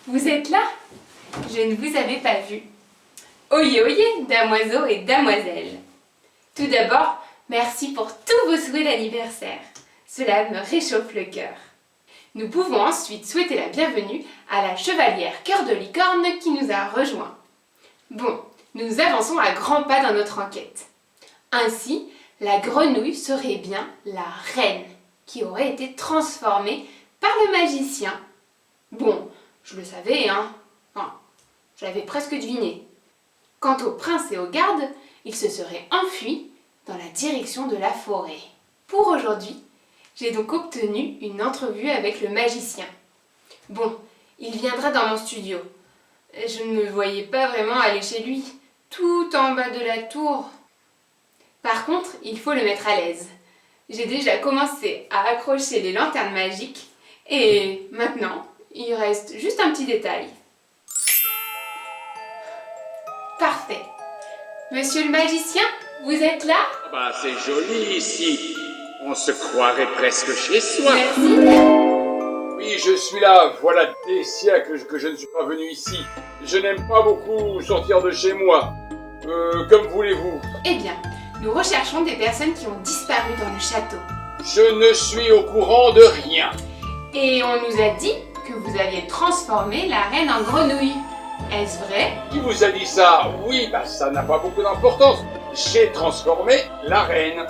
Vous êtes là? Je ne vous avais pas vu. Oyez, oyez, damoiseaux et damoiselles. Tout d'abord, merci pour tous vos souhaits d'anniversaire. Cela me réchauffe le cœur. Nous pouvons ensuite souhaiter la bienvenue à la chevalière Cœur de Licorne qui nous a rejoints. Bon, nous avançons à grands pas dans notre enquête. Ainsi, la grenouille serait bien la reine qui aurait été transformée par le magicien. Bon, je le savais, hein. Enfin, je l'avais presque deviné. Quant au prince et aux gardes, ils se seraient enfuis dans la direction de la forêt. Pour aujourd'hui, j'ai donc obtenu une entrevue avec le magicien. Bon, il viendra dans mon studio. Je ne me voyais pas vraiment aller chez lui, tout en bas de la tour. Par contre, il faut le mettre à l'aise. J'ai déjà commencé à accrocher les lanternes magiques et maintenant, il reste juste un petit détail. Parfait. Monsieur le magicien, vous êtes là? Bah, c'est joli ici. On se croirait presque chez soi. Merci. Oui, je suis là. Voilà des siècles que je ne suis pas venu ici. Je n'aime pas beaucoup sortir de chez moi. Comme voulez-vous? Eh bien, nous recherchons des personnes qui ont disparu dans le château. Je ne suis au courant de rien. Et on nous a dit que vous aviez transformé la reine en grenouille. Est-ce vrai? Qui vous a dit ça? Oui, bah ça n'a pas beaucoup d'importance. J'ai transformé la reine.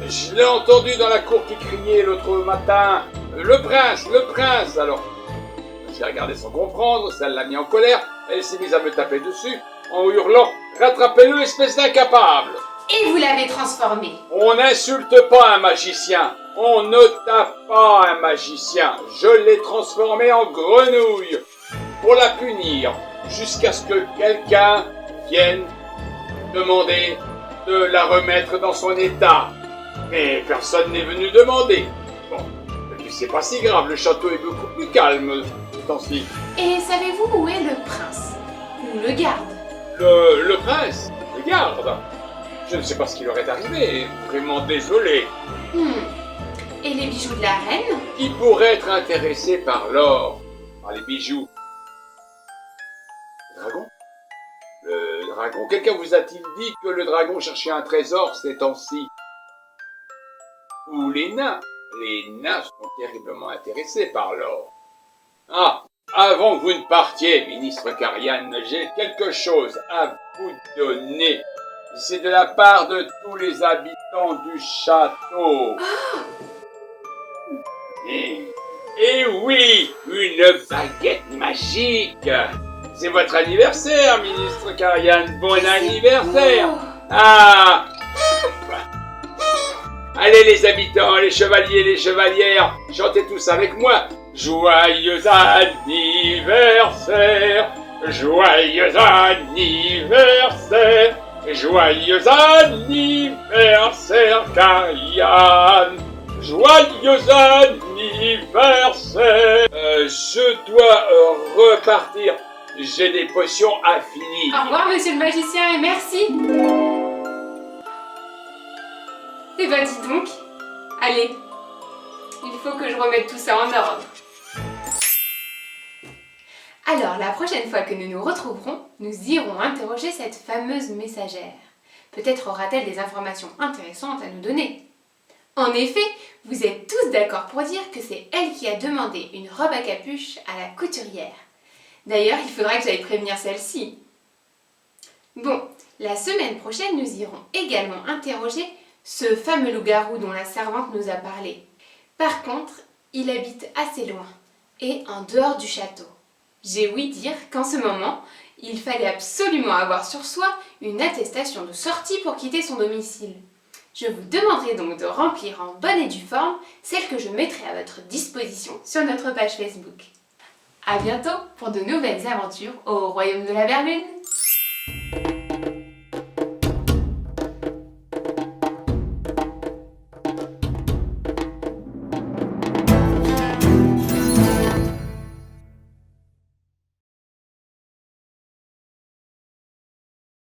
Je l'ai entendu dans la cour qui criait l'autre matin. Le prince, le prince. Alors, j'ai regardé sans comprendre, ça l'a mis en colère. Elle s'est mise à me taper dessus en hurlant « Rattrapez-le, espèce d'incapable !» Et vous l'avez transformé. On n'insulte pas un magicien. On ne tape pas un magicien. Je l'ai transformé en grenouille pour la punir jusqu'à ce que quelqu'un vienne demander de la remettre dans son état. Mais personne n'est venu demander. Bon, et puis c'est pas si grave, le château est beaucoup plus calme ce temps-ci. Et savez-vous où est le prince? Ou le garde? Le prince, le garde. Je ne sais pas ce qui leur est arrivé, vraiment désolé. Et les bijoux de la reine? Qui pourrait être intéressé par l'or, par les bijoux? Le dragon? Le dragon. Quelqu'un vous a-t-il dit que le dragon cherchait un trésor ces temps-ci? Ou les nains? Les nains sont terriblement intéressés par l'or. Ah, avant que vous ne partiez, ministre Cariane, j'ai quelque chose à vous donner. C'est de la part de tous les habitants du château. Et oui, une baguette magique. C'est votre anniversaire, ministre Cariane. Bon anniversaire. Ah. Allez les habitants, les chevaliers, les chevalières, chantez tous avec moi. Joyeux anniversaire, joyeux anniversaire, joyeux anniversaire, Cariane. Joyeux anniversaire. Je dois repartir. J'ai des potions à finir. Au revoir, monsieur le magicien, et merci. Eh ben, dis donc. Allez, il faut que je remette tout ça en ordre. Alors, la prochaine fois que nous nous retrouverons, nous irons interroger cette fameuse messagère. Peut-être aura-t-elle des informations intéressantes à nous donner. En effet, vous êtes tous d'accord pour dire que c'est elle qui a demandé une robe à capuche à la couturière. D'ailleurs, il faudra que j'aille prévenir celle-ci. Bon, la semaine prochaine, nous irons également interroger ce fameux loup-garou dont la servante nous a parlé. Par contre, il habite assez loin et en dehors du château. J'ai ouï dire qu'en ce moment, il fallait absolument avoir sur soi une attestation de sortie pour quitter son domicile. Je vous demanderai donc de remplir en bonne et due forme celle que je mettrai à votre disposition sur notre page Facebook. À bientôt pour de nouvelles aventures au Royaume de la Verlune.